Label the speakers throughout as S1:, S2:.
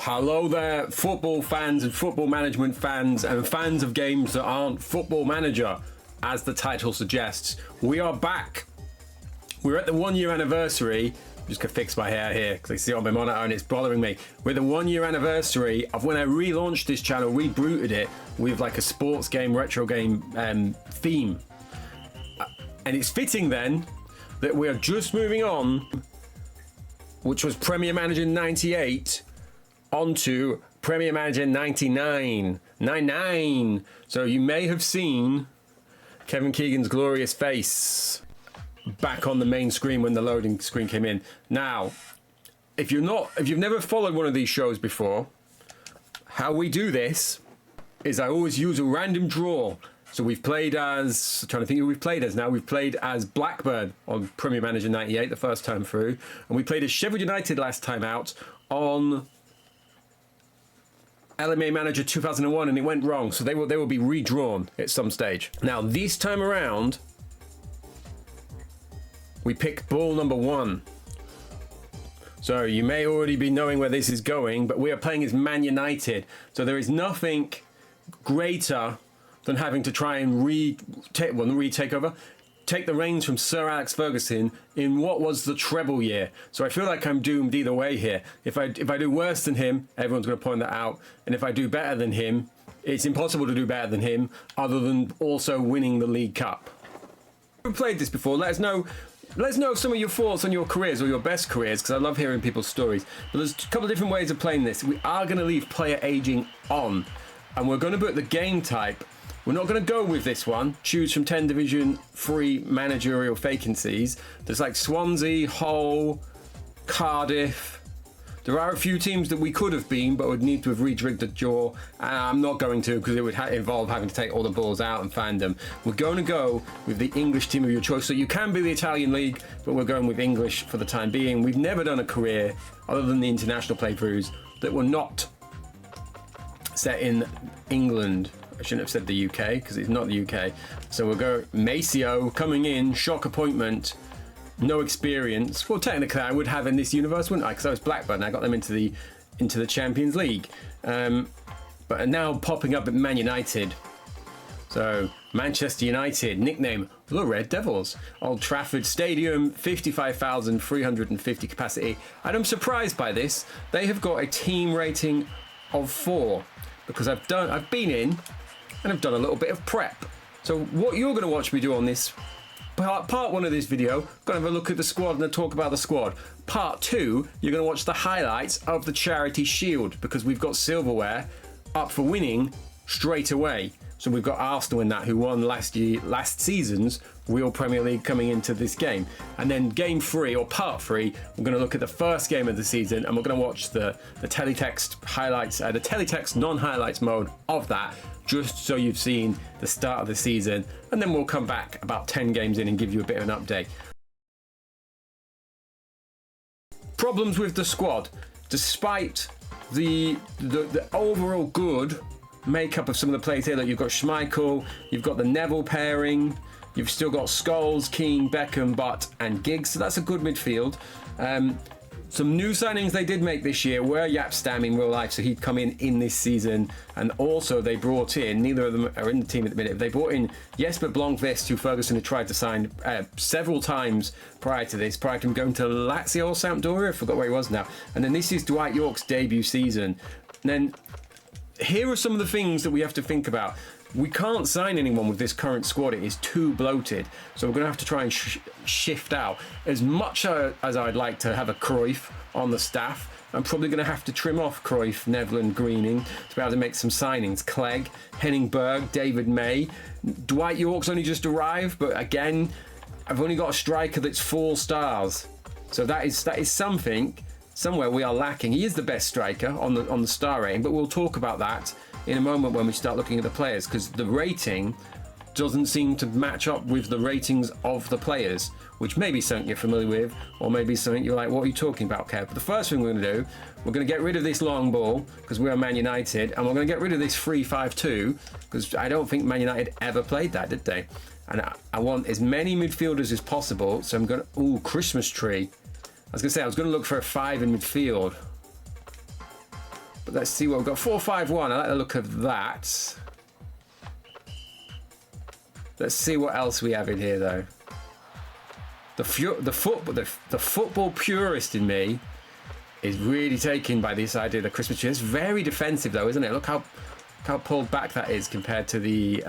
S1: Hello there, football fans and football management fans and fans of games that aren't Football Manager, as the title suggests. We are back. We're at the 1 year anniversary. I'm just gonna fix my hair here because I see it on my monitor and it's bothering me. We're at the 1 year anniversary of when I relaunched this channel, rebooted it with like a sports game, retro game theme. And it's fitting then that we're just moving on, which was Premier Manager 98, onto Premier Manager 99. So you may have seen Kevin Keegan's glorious face back on the main screen when the loading screen came in. Now, if you've never followed one of these shows before, how we do this is I always use a random draw. So we've played as, I'm trying to think who we've played as now. We've played as Blackburn on Premier Manager 98 the first time through. And we played as Sheffield United last time out on LMA Manager 2001, and it went wrong. So they will be redrawn at some stage. Now, this time around, we pick ball number 1. So you may already be knowing where this is going, but we are playing as Man United. So there is nothing greater than having to try and take the reins from Sir Alex Ferguson in what was the treble year. So I feel like I'm doomed either way here. If I do worse than him, everyone's going to point that out. And if I do better than him, it's impossible to do better than him, other than also winning the League Cup. If you've played this before, let us know some of your thoughts on your careers or your best careers, because I love hearing people's stories. But there's a couple of different ways of playing this. We are going to leave player aging on, and we're going to put the game type. We're not going to go with this one. Choose from 10 Division 3 managerial vacancies. There's like Swansea, Hull, Cardiff. There are a few teams that we could have been, but would need to have rejigged the draw. I'm not going to, because it would involve having to take all the balls out and find them. We're going to go with the English team of your choice. So you can be the Italian league, but we're going with English for the time being. We've never done a career, other than the international playthroughs, that were not set in England. I shouldn't have said the UK, because it's not the UK. So we'll go Masio coming in, shock appointment, no experience. Well, technically I would have in this universe, wouldn't I? Because I was Blackburn, I got them into the Champions League. But now popping up at Man United. So Manchester United, nickname the Red Devils. Old Trafford Stadium, 55,350 capacity. And I'm surprised by this. They have got a team rating of 4, because I've been in and I've done a little bit of prep. So what you're going to watch me do on this part 1 of this video, going to have a look at the squad and talk about the squad. Part 2, you're going to watch the highlights of the Charity Shield, because we've got silverware up for winning straight away. So we've got Arsenal in that, who won last season's Real Premier League, coming into this game. And then game 3, or part 3, we're going to look at the first game of the season, and we're going to watch the teletext highlights, the teletext non-highlights mode of that, just so you've seen the start of the season. And then we'll come back about 10 games in and give you a bit of an update. Problems with the squad. Despite the overall good makeup of some of the players here, like you've got Schmeichel, you've got the Neville pairing, you've still got Scholes, Keane, Beckham, Butt and Giggs, so that's a good midfield. Some new signings they did make this year were Jaap Stam in real life, so he'd come in this season. And also they brought in, neither of them are in the team at the minute, they brought in Jesper Blomqvist, who Ferguson had tried to sign several times prior to him going to Lazio or Sampdoria, I forgot where he was now. And then this is Dwight Yorke's debut season. And then here are some of the things that we have to think about. We can't sign anyone with this current squad. It is too bloated. So we're going to have to try and shift out. As much as I'd like to have a Cruyff on the staff, I'm probably going to have to trim off Cruyff, Neville and Greening to be able to make some signings. Clegg, Henning Berg, David May. Dwight Yorke's only just arrived, but again, I've only got a striker that's 4 stars. So that is something. Somewhere we are lacking. He is the best striker on the star rating, but we'll talk about that in a moment when we start looking at the players, because the rating doesn't seem to match up with the ratings of the players, which may be something you're familiar with, or maybe something you're like, what are you talking about, Kev? But the first thing we're going to do, we're going to get rid of this long ball, because we are Man United, and we're going to get rid of this 3-5-2, because I don't think Man United ever played that, did they? And I want as many midfielders as possible, so I'm going to... Ooh, Christmas tree. I was going to say, I was going to look for a 5 in midfield. let's see what we've got. 4-5-1. I like the look of that. Let's see what else we have in here, though. The football purist in me is really taken by this idea of the Christmas tree. It's very defensive, though, isn't it? Look how pulled back that is compared to the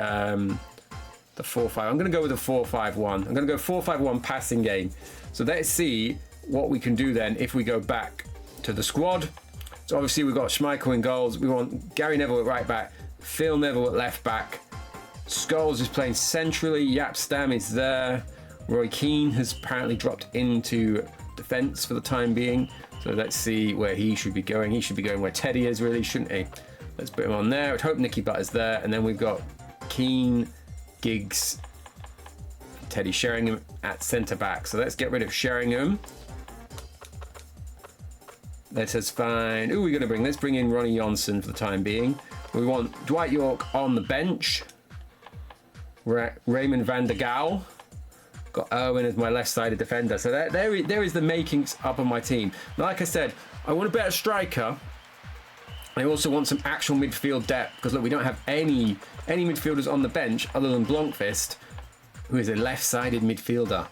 S1: 4-5. I'm going to go with the 4-5-1. I'm going to go 4-5-1 passing game. So let's see what we can do then if we go back to the squad. So obviously we've got Schmeichel in goals. We want Gary Neville at right back, Phil Neville at left back. Scholes is playing centrally. Jaap Stam is there. Roy Keane has apparently dropped into defence for the time being. So let's see where he should be going. He should be going where Teddy is, really, shouldn't he? Let's put him on there. I'd hope Nicky Butt is there. And then we've got Keane, Giggs, Teddy Sheringham at centre back. So let's get rid of Sheringham. Let us find. Who are we going to bring? Let's bring in Ronnie Johnson for the time being. We want Dwight York on the bench. Raymond van der Gaal. Got Irwin as my left-sided defender. So there is the makings up on my team. Like I said, I want a better striker. I also want some actual midfield depth, because look, we don't have any midfielders on the bench other than Blomqvist, who is a left-sided midfielder.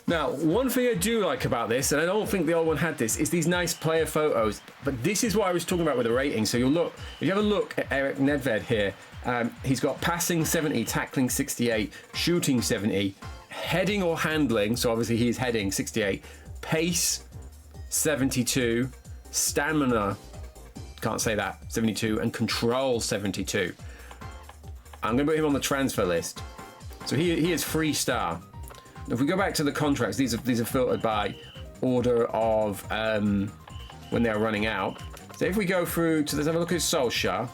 S1: Now, one thing I do like about this, and I don't think the old one had this, is these nice player photos. But this is what I was talking about with the rating. So you'll look, if you have a look at Eric Nedved here, he's got passing 70, tackling 68, shooting 70, heading or handling, so obviously he's heading 68, pace 72, stamina, can't say that, 72, and control 72. I'm going to put him on the transfer list. So he is 3-star. If we go back to the contracts, these are filtered by order of when they're running out. So if we go through to, let's have a look at Solskjaer.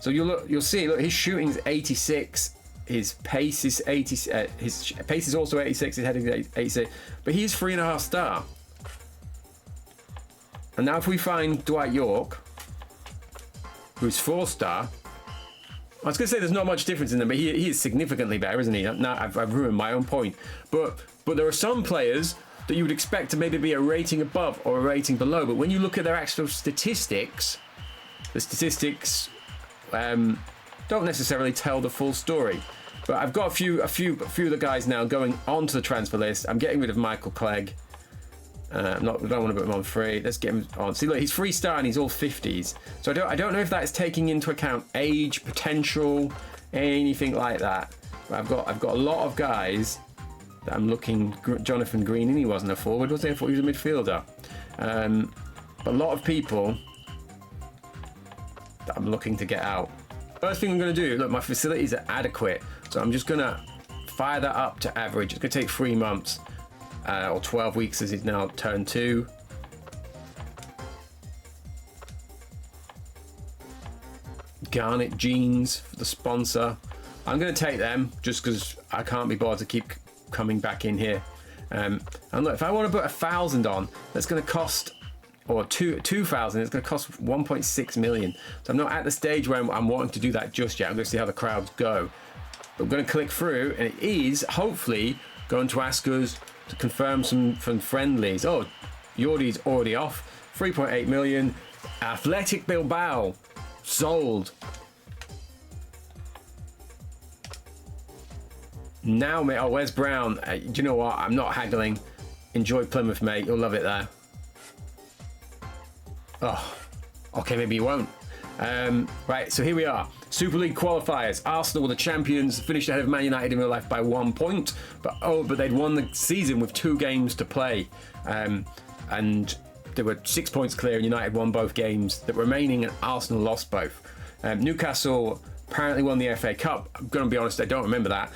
S1: So you'll see, look, his shooting is 86, his pace is 80, his pace is also 86, his heading is 86, but he's 3.5-star. And now if we find Dwight York, who's 4-star, I was going to say there's not much difference in them, but he is significantly better, isn't he? Now I've ruined my own point. But there are some players that you would expect to maybe be a rating above or a rating below. But when you look at their actual statistics, the statistics don't necessarily tell the full story. But I've got a few of the guys now going onto the transfer list. I'm getting rid of Michael Clegg. I don't want to put him on free. Let's get him on. See, look, he's 3-star and he's all 50s. So I don't know if that's taking into account age, potential, anything like that. But I've got a lot of guys that I'm looking. Jonathan Green, and he wasn't a forward, was he? I thought he was a midfielder. But a lot of people that I'm looking to get out. First thing I'm going to do, look, my facilities are adequate, so I'm just going to fire that up to average. It's going to take 3 months. Or 12 weeks as he's now turned 2. Garnet Jeans for the sponsor. I'm going to take them just because I can't be bothered to keep coming back in here. And look, if I want to put 1,000 on, that's going to cost, or 2,000, it's going to cost 1.6 million. So I'm not at the stage where I'm wanting to do that just yet. I'm going to see how the crowds go. But I'm going to click through, and it is hopefully going to ask us to confirm some friendlies. Oh, Yordi's already off. 3.8 million. Athletic Bilbao sold. Now, mate. Oh, where's Brown? Do you know what? I'm not haggling. Enjoy Plymouth, mate. You'll love it there. Oh, okay. Maybe you won't. Right. So here we are. Super League qualifiers. Arsenal were the champions, finished ahead of Man United in real life by 1 point, but they'd won the season with 2 games to play, and they were 6 points clear, and United won both games. The remaining, and Arsenal lost both. Newcastle apparently won the FA Cup. I'm going to be honest, I don't remember that.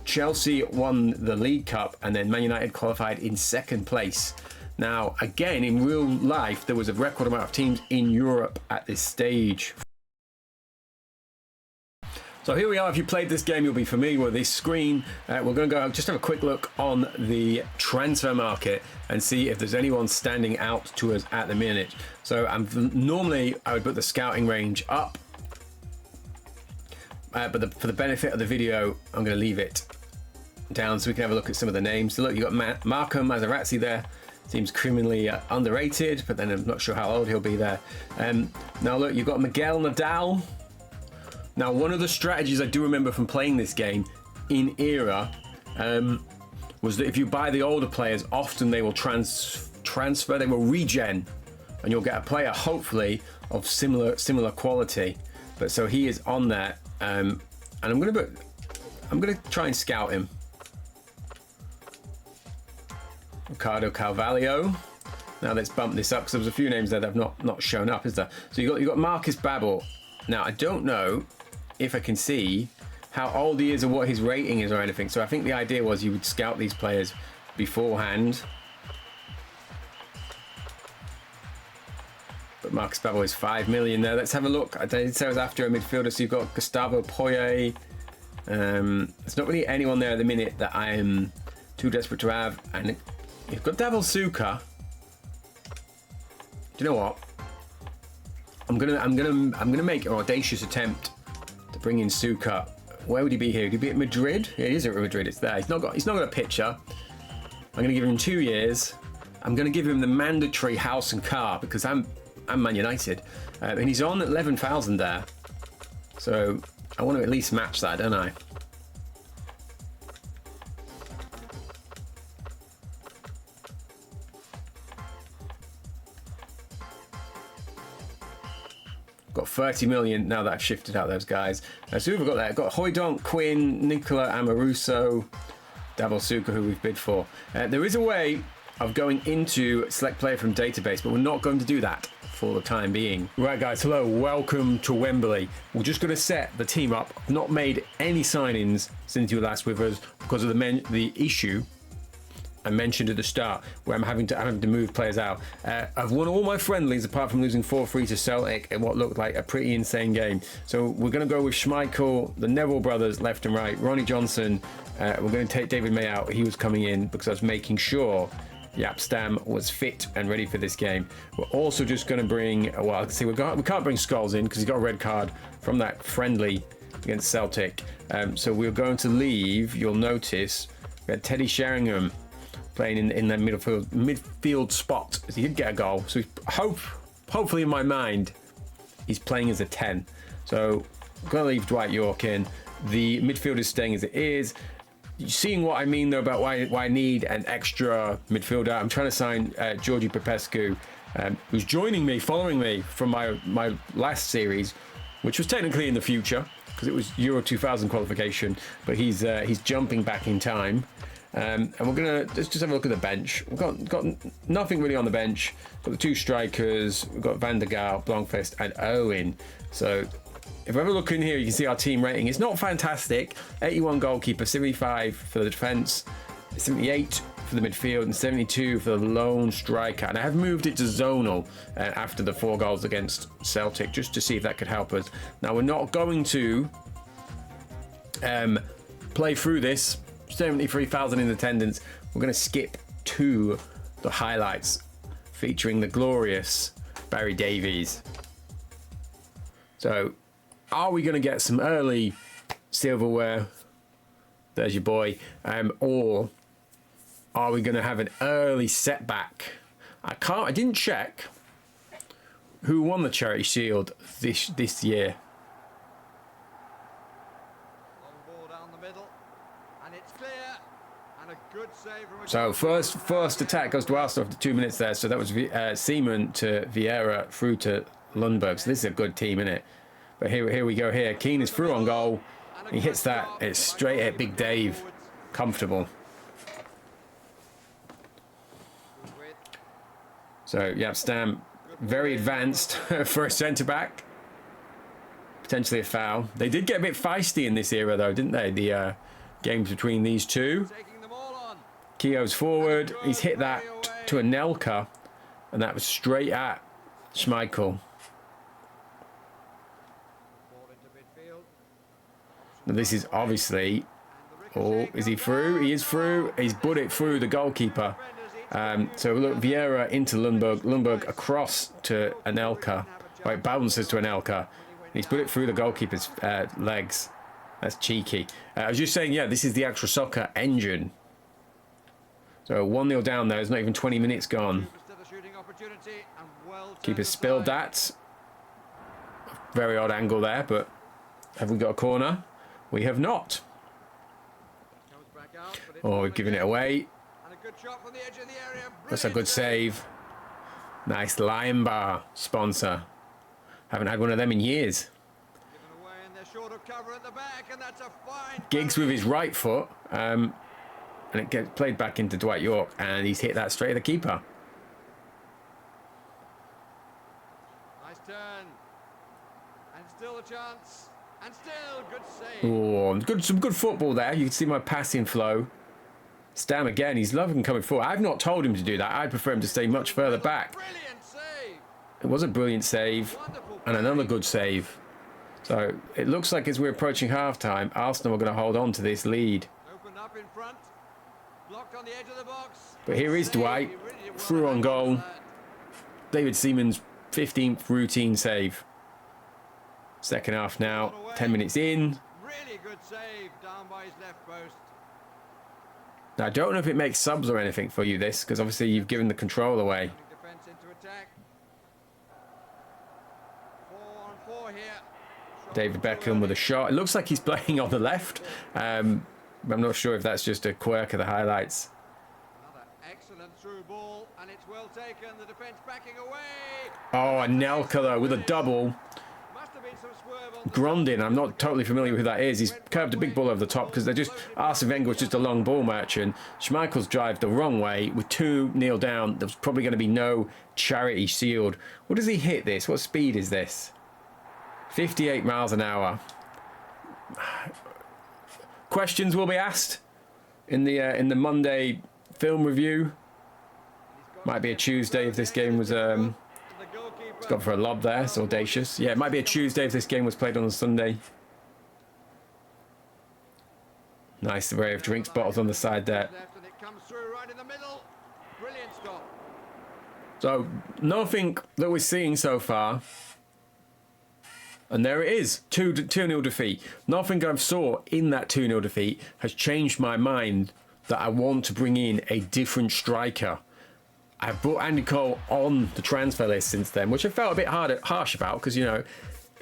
S1: Chelsea won the League Cup, and then Man United qualified in 2nd place. Now, again, in real life, there was a record amount of teams in Europe at this stage. So here we are. If you played this game, you'll be familiar with this screen. We're going to go just have a quick look on the transfer market and see if there's anyone standing out to us at the minute. So normally I would put the scouting range up, but for the benefit of the video, I'm going to leave it down so we can have a look at some of the names. So look, you've got Marco Materazzi there. Seems criminally underrated, but then I'm not sure how old he'll be there. Now look, you've got Miguel Nadal. Now, one of the strategies I do remember from playing this game in Era was that if you buy the older players, often they will transfer, they will regen, and you'll get a player hopefully of similar quality. But so he is on there, and I'm gonna try and scout him. Ricardo Carvalho. Now let's bump this up because there was a few names there that have not shown up, is there? So you got Marcus Babbel. Now I don't know if I can see how old he is or what his rating is or anything. So I think the idea was you would scout these players beforehand. But Marcus Babbel is 5 million there. Let's have a look. I did say I was after a midfielder, so you've got Gustavo Poyet. There's not really anyone there at the minute that I am too desperate to have, and you've got Davil Suka. Do you know what? I'm gonna make an audacious attempt to bring in Suka. Where would he be here? Would he be at Madrid? Yeah, he is at Madrid. It's there. He's not got a picture. I'm gonna give him 2 years. I'm gonna give him the mandatory house and car because I'm Man United, and he's on 11,000 there. So I want to at least match that, don't I? Got 30 million now that I've shifted out those guys. So who have we got there? Got Hoydonk, Quinn, Nicola Amoruso, Davil Suka, who we've bid for. There is a way of going into select player from database, but we're not going to do that for the time being. Right guys, hello, welcome to Wembley. We're just going to set the team up. I've not made any signings since you were last with us because of the issue I mentioned at the start, where I'm having to move players out. I've won all my friendlies apart from losing 4-3 to Celtic in what looked like a pretty insane game. So we're going to go with Schmeichel, the Neville brothers left and right, Ronnie Johnson. We're going to take David May out. He was coming in because I was making sure Jaap Stam was fit and ready for this game. We're also just going to bring, well, I can see we can't bring Scholes in because he got a red card from that friendly against Celtic. So we're going to leave, you'll notice, we had Teddy Sheringham playing in that midfield spot. He did get a goal, so hopefully in my mind he's playing as a 10. So I'm going to leave Dwight York in. The midfield is staying as it is. Seeing what I mean though about why I need an extra midfielder, I'm trying to sign Georgi Popescu, who's joining me, following me from my last series, which was technically in the future because it was Euro 2000 qualification, but he's jumping back in time. And we're gonna let's just have a look at the bench. We've got nothing really on the bench. Got the two strikers. We've got Van der Gaal, Blomqvist, and Owen. So if we have a look in here, you can see our team rating. It's not fantastic. 81 goalkeeper, 75 for the defence, 78 for the midfield, and 72 for the lone striker. And I have moved it to zonal after the 4 goals against Celtic, just to see if that could help us. Now we're not going to play through this. 73,000 in attendance. We're going to skip to the highlights featuring the glorious Barry Davies. So, are we going to get some early silverware? There's your boy. Or are we going to have an early setback? I didn't check who won the Charity Shield this year. So first attack goes to Arsenal after 2 minutes there. So that was Seaman to Vieira through to Lundberg. So this is a good team, isn't it? But here we go here. Keane is through on goal. He hits that. It's straight at Big Dave. Comfortable. So Jaap Stam, very advanced for a centre-back. Potentially a foul. They did get a bit feisty in this era though, didn't they? The games between these two. Keogh's forward. He's hit that to Anelka, and that was straight at Schmeichel. Now this is obviously... Oh, is he through? He is through. He's put it through the goalkeeper. So look, Vieira into Lundberg. Lundberg across to Anelka. Right, bounces to Anelka. He's put it through the goalkeeper's legs. That's cheeky. I was just saying, yeah, this is the Extra Soccer engine. So 1-0 down there. There's not even 20 minutes gone. Keeper spilled that. Very odd angle there, but have we got a corner? We have not. Oh, we've given it away. That's a good save. Nice Lion Bar sponsor. Haven't had one of them in years. Giggs with his right foot. And it gets played back into Dwight York. And he's hit that straight at the keeper.
S2: Nice turn. And still a chance. And still good save.
S1: Oh, some good football there. You can see my passing flow. Stam again. He's loving coming forward. I've not told him to do that. I'd prefer him to stay much further back.
S2: Brilliant save.
S1: It was a brilliant save. And another good save. So it looks like as we're approaching half-time, Arsenal are going to hold on to this lead.
S2: Opened up in front. Blocked on the edge of the box.
S1: But here is Dwight. Through on goal. David Seaman's 15th routine save. Second half now. 10 minutes in.
S2: Really good save down by his left post.
S1: Now, I don't know if it makes subs or anything for you, this, because obviously you've given the control away.
S2: Defense into attack. 4-on-4 here.
S1: David Beckham with a shot. It looks like he's playing on the left. I'm not sure if that's just a quirk of the highlights.
S2: Another excellent through ball, and it's well taken. The defense backing away.
S1: Oh, Anelka though with a double.
S2: Must have been some swerve on
S1: Grondin, I'm not totally familiar with who that is. He's curved a big ball over the top because they're just... Arsene Wenger was just a long ball merchant. Schmeichel's drive the wrong way with 2-0 down. There's probably going to be no Charity Shield. What does he hit this? What speed is this? 58 miles an hour. Questions will be asked in the Monday film review. Might be a Tuesday if this game was... It's gone for a lob there. It's audacious. Yeah, it might be a Tuesday if this game was played on a Sunday. Nice array of drinks bottles on the side there. So, nothing that we're seeing so far. And there it is. 2-0 defeat. Nothing I've saw in that 2-0 defeat has changed my mind that I want to bring in a different striker. I've brought Andy Cole on the transfer list since then, which I felt a bit harsh about because, you know,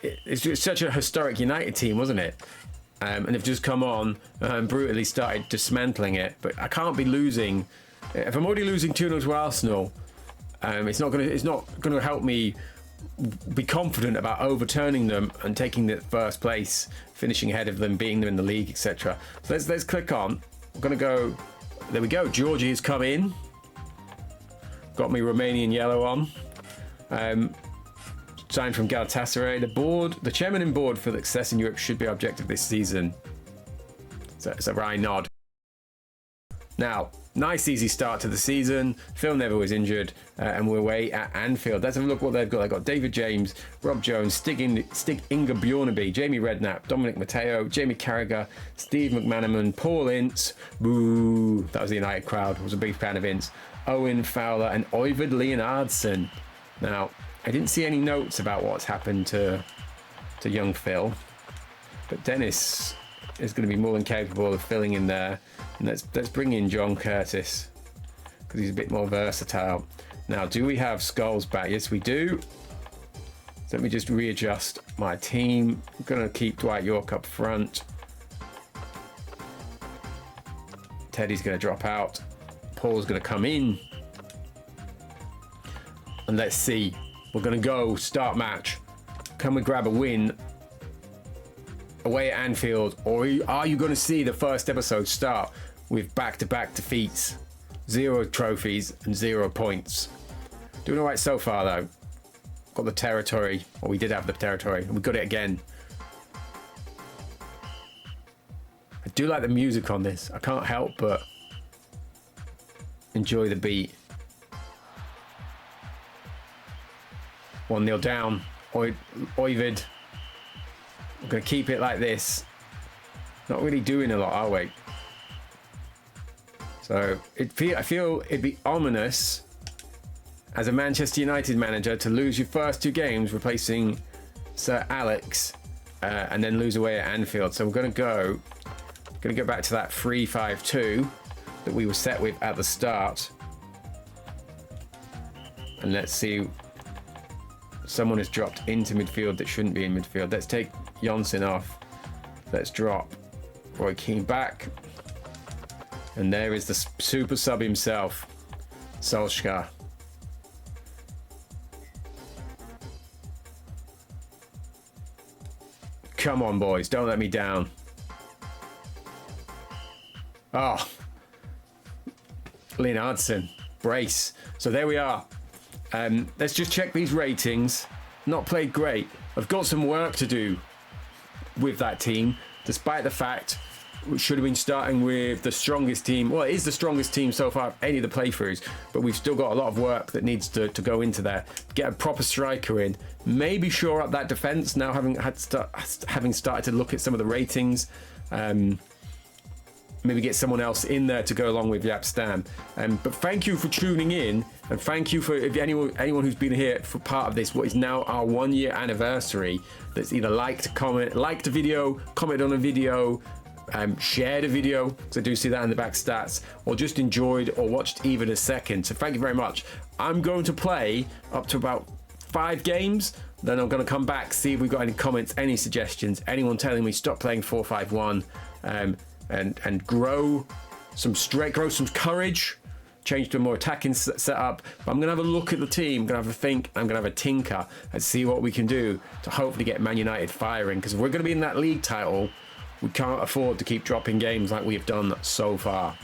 S1: it's such a historic United team, wasn't it? And they've just come on and brutally started dismantling it. But I can't be losing. If I'm already losing 2-0 to Arsenal, it's not going to help me be confident about overturning them and taking the first place, finishing ahead of them, beating them in the league, etc. So let's click on. I'm going to go. There we go. Georgie has come in. Got me Romanian yellow on. Signed from Galatasaray. The chairman and board for success in Europe should be our objective this season. So it's a wry nod. Now, nice easy start to the season. Phil Neville was injured and we're away at Anfield. Let's have a look what they've got. They've got David James, Rob Jones, Stig Inga Bjornaby, Jamie Redknapp, Dominic Matteo, Jamie Carragher, Steve McManaman, Paul Ince. Boo! That was the United crowd. I was a big fan of Ince. Owen Fowler and Oyvind Leonardson. Now, I didn't see any notes about what's happened to young Phil, but Dennis is going to be more than capable of filling in there. And let's bring in John Curtis because he's a bit more versatile. Now, do we have Scholes back? Yes, we do. So let me just readjust my team. I'm going to keep Dwight York up front. Teddy's going to drop out. Paul's going to come in. And let's see. We're going to go start match. Can we grab a win away at Anfield? Or are you going to see the first episode start with back-to-back defeats, 0 trophies and 0 points? Doing all right so far, though. Got the territory. Well, we did have the territory. And we got it again. I do like the music on this. I can't help but enjoy the beat. 1-0 down. Oyvind. I'm going to keep it like this. Not really doing a lot, are we? So I feel it'd be ominous as a Manchester United manager to lose your first 2 games replacing Sir Alex and then lose away at Anfield. So we're going to go back to that 3-5-2. that we were set with at the start. And let's see, someone has dropped into midfield that shouldn't be in midfield. Let's take Janssen off. Let's drop Roy Keane back. And there is the super sub himself, Solskjaer. Come on, boys, don't let me down. Oh, Leonardson, brace. So there we are. Let's just check these ratings. Not played great. I've got some work to do with that team, despite the fact we should have been starting with the strongest team. Well, it is the strongest team so far of any of the playthroughs, but we've still got a lot of work that needs to go into there. Get a proper striker in, maybe shore up that defence now, having started to look at some of the ratings. Maybe get someone else in there to go along with Yap Stam. But thank you for tuning in, and thank you for if anyone who's been here for part of this, what is now our 1 year anniversary, that's either liked a video, commented on a video, shared a video, because I do see that in the back stats, or just enjoyed or watched even a second. So thank you very much. I'm going to play up to about 5 games, then I'm going to come back, see if we've got any comments, any suggestions, anyone telling me stop playing 4-5-1, and grow some courage, change to a more attacking setup. But I'm going to have a look at the team, I'm going to have a think, I'm going to have a tinker and see what we can do to hopefully get Man United firing, because if we're going to be in that league title, we can't afford to keep dropping games like we've done so far.